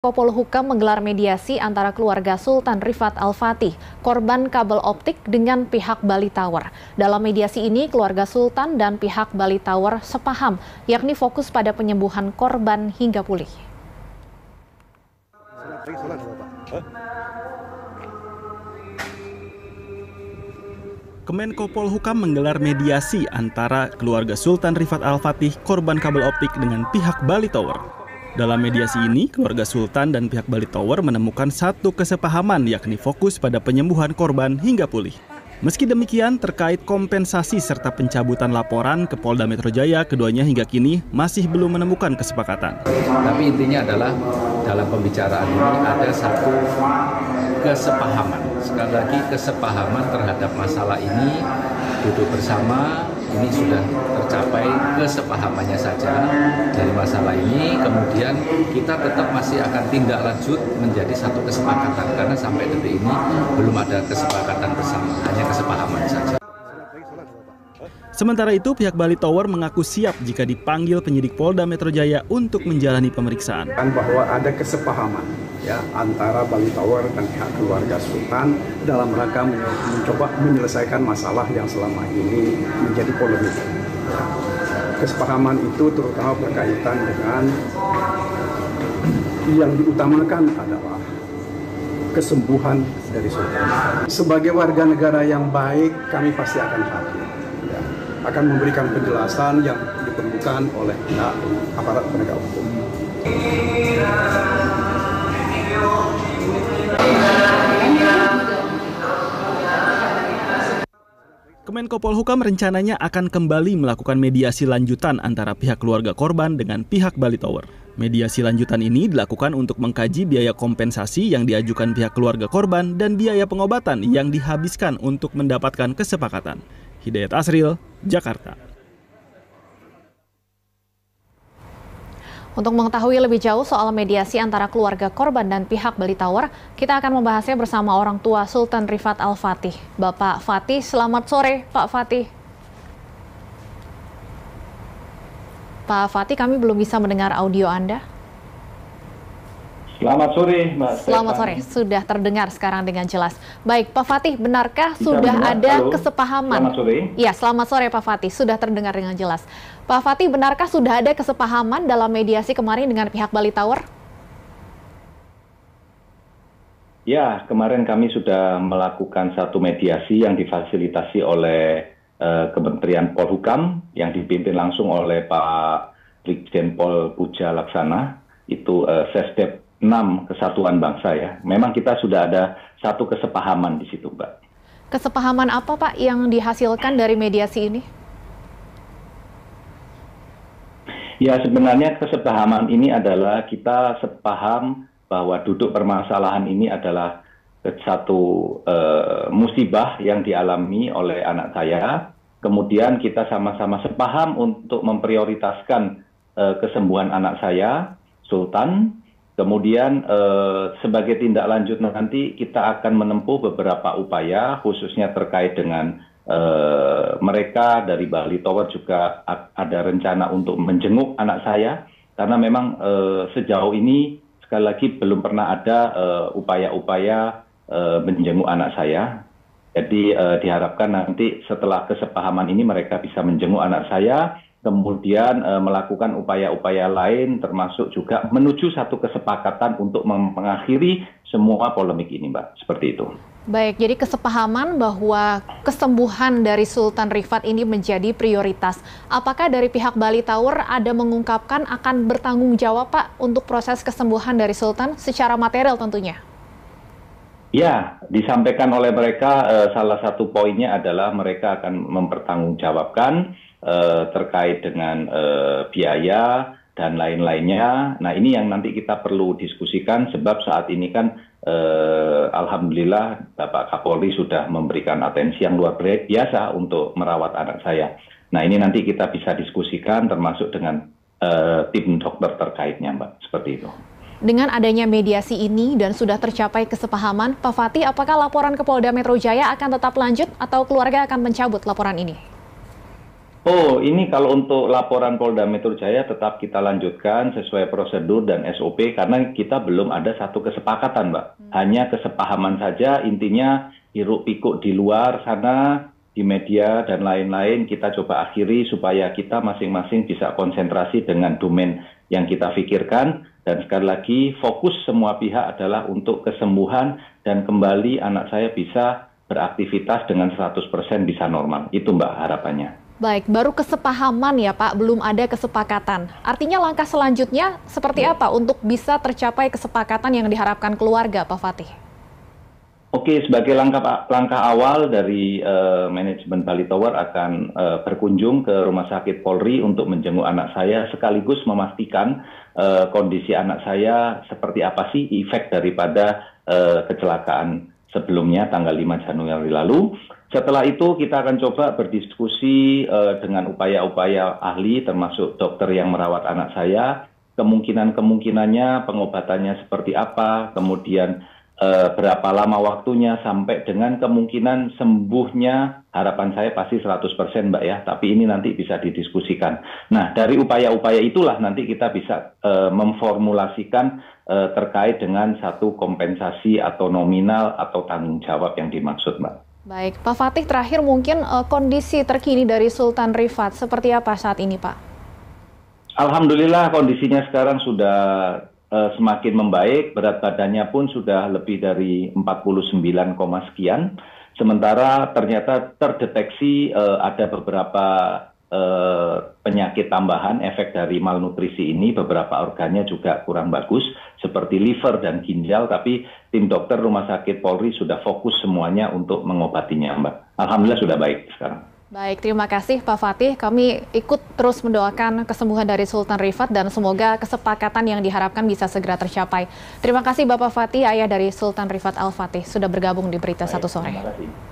Polhukam menggelar mediasi antara keluarga Sultan Rifat Al-Fatih, korban kabel optik dengan pihak Bali Tower. Dalam mediasi ini, keluarga Sultan dan pihak Bali Tower sepaham, yakni fokus pada penyembuhan korban hingga pulih. Kemenko Polhukam menggelar mediasi antara keluarga Sultan Rifat Al-Fatih, korban kabel optik dengan pihak Bali Tower. Dalam mediasi ini, keluarga Sultan dan pihak Bali Tower menemukan satu kesepahaman, yakni fokus pada penyembuhan korban hingga pulih. Meski demikian, terkait kompensasi serta pencabutan laporan ke Polda Metro Jaya, keduanya hingga kini masih belum menemukan kesepakatan. Tapi intinya adalah dalam pembicaraan ini ada satu kesepahaman. Sekali lagi kesepahaman terhadap masalah ini, duduk bersama, ini sudah tercapai kesepahamannya saja dari masalah ini. Kemudian kita tetap masih akan tindak lanjut menjadi satu kesepakatan, karena sampai detik ini belum ada kesepakatan bersama, hanya kesepahaman saja. Sementara itu, pihak Bali Tower mengaku siap jika dipanggil penyidik Polda Metro Jaya untuk menjalani pemeriksaan. Bahwa ada kesepahaman ya antara Bali Tower dan pihak keluarga Sultan dalam rangka mencoba menyelesaikan masalah yang selama ini menjadi polemik. Ya. Kesepahaman itu terutama berkaitan dengan yang diutamakan adalah kesembuhan dari Sultan. Sebagai warga negara yang baik, kami pasti akan hadir. Akan memberikan penjelasan yang diperlukan oleh pihak aparat penegak hukum. Kemenko Polhukam rencananya akan kembali melakukan mediasi lanjutan antara pihak keluarga korban dengan pihak Bali Tower. Mediasi lanjutan ini dilakukan untuk mengkaji biaya kompensasi yang diajukan pihak keluarga korban dan biaya pengobatan yang dihabiskan untuk mendapatkan kesepakatan. Hidayat Asril, Jakarta. Untuk mengetahui lebih jauh soal mediasi antara keluarga korban dan pihak Bali Tower, kita akan membahasnya bersama orang tua Sultan Rifat Al-Fatih. Bapak Fatih, selamat sore Pak Fatih. Pak Fatih, kami belum bisa mendengar audio Anda. Selamat sore, Mbak. Selamat sore, sudah terdengar sekarang dengan jelas. Baik, Pak Fatih, benarkah sudah ada kesepahaman? Selamat sore. Ya, selamat sore Pak Fatih, sudah terdengar dengan jelas. Pak Fatih, benarkah sudah ada kesepahaman dalam mediasi kemarin dengan pihak Bali Tower? Ya, kemarin kami sudah melakukan satu mediasi yang difasilitasi oleh Kementerian Polhukam yang dipimpin langsung oleh Pak Brigjen Pol Puja Laksana, itu Sesdep 6 Kesatuan Bangsa ya. Memang kita sudah ada satu kesepahaman di situ, Mbak. Kesepahaman apa, Pak, yang dihasilkan dari mediasi ini? Ya, sebenarnya kesepahaman ini adalah kita sepaham bahwa duduk permasalahan ini adalah satu musibah yang dialami oleh anak saya. Kemudian kita sama-sama sepaham untuk memprioritaskan kesembuhan anak saya, Sultan. Kemudian sebagai tindak lanjut nanti kita akan menempuh beberapa upaya, khususnya terkait dengan mereka dari Bali Tower juga ada rencana untuk menjenguk anak saya, karena memang sejauh ini sekali lagi belum pernah ada upaya-upaya menjenguk anak saya. Jadi diharapkan nanti setelah kesepahaman ini mereka bisa menjenguk anak saya, kemudian melakukan upaya-upaya lain termasuk juga menuju satu kesepakatan untuk mengakhiri semua polemik ini, Mbak. Seperti itu. Baik, jadi kesepahaman bahwa kesembuhan dari Sultan Rifat ini menjadi prioritas. Apakah dari pihak Bali Tower ada mengungkapkan akan bertanggung jawab, Pak, untuk proses kesembuhan dari Sultan secara material tentunya? Ya, disampaikan oleh mereka salah satu poinnya adalah mereka akan mempertanggungjawabkan terkait dengan biaya dan lain-lainnya. Nah, ini yang nanti kita perlu diskusikan, sebab saat ini kan alhamdulillah Bapak Kapolri sudah memberikan atensi yang luar biasa untuk merawat anak saya. Nah, ini nanti kita bisa diskusikan termasuk dengan tim dokter terkaitnya, Mbak. Seperti itu. Dengan adanya mediasi ini dan sudah tercapai kesepahaman, Pak Fatih, apakah laporan ke Polda Metro Jaya akan tetap lanjut atau keluarga akan mencabut laporan ini? Oh, ini kalau untuk laporan Polda Metro Jaya tetap kita lanjutkan sesuai prosedur dan SOP karena kita belum ada satu kesepakatan, Mbak. Hanya kesepahaman saja, intinya hiruk pikuk di luar sana, di media dan lain-lain kita coba akhiri supaya kita masing-masing bisa konsentrasi dengan domain yang kita pikirkan. Dan sekali lagi, fokus semua pihak adalah untuk kesembuhan dan kembali anak saya bisa beraktivitas dengan 100% bisa normal. Itu Mbak harapannya. Baik, baru kesepahaman ya Pak, belum ada kesepakatan. Artinya langkah selanjutnya seperti apa untuk bisa tercapai kesepakatan yang diharapkan keluarga, Pak Fatih? Oke, sebagai langkah awal dari manajemen Bali Tower akan berkunjung ke Rumah Sakit Polri untuk menjenguk anak saya sekaligus memastikan kondisi anak saya seperti apa sih efek daripada kecelakaan sebelumnya tanggal 5 Januari lalu. Setelah itu kita akan coba berdiskusi dengan upaya-upaya ahli termasuk dokter yang merawat anak saya, kemungkinannya pengobatannya seperti apa, kemudian berapa lama waktunya sampai dengan kemungkinan sembuhnya harapan saya pasti 100% Mbak ya, tapi ini nanti bisa didiskusikan. Nah, dari upaya-upaya itulah nanti kita bisa memformulasikan terkait dengan satu kompensasi atau nominal atau tanggung jawab yang dimaksud Mbak. Baik, Pak Fatih terakhir mungkin kondisi terkini dari Sultan Rifat seperti apa saat ini Pak? Alhamdulillah kondisinya sekarang sudah semakin membaik, berat badannya pun sudah lebih dari 49, sekian. Sementara ternyata terdeteksi ada beberapa penyakit tambahan efek dari malnutrisi ini, beberapa organnya juga kurang bagus seperti liver dan ginjal, tapi tim dokter Rumah Sakit Polri sudah fokus semuanya untuk mengobatinya Mbak. Alhamdulillah sudah baik sekarang. Baik, terima kasih Pak Fatih. Kami ikut terus mendoakan kesembuhan dari Sultan Rifat dan semoga kesepakatan yang diharapkan bisa segera tercapai. Terima kasih Bapak Fatih, ayah dari Sultan Rifat Al-Fatih, sudah bergabung di Berita Satu Sore. Terima kasih.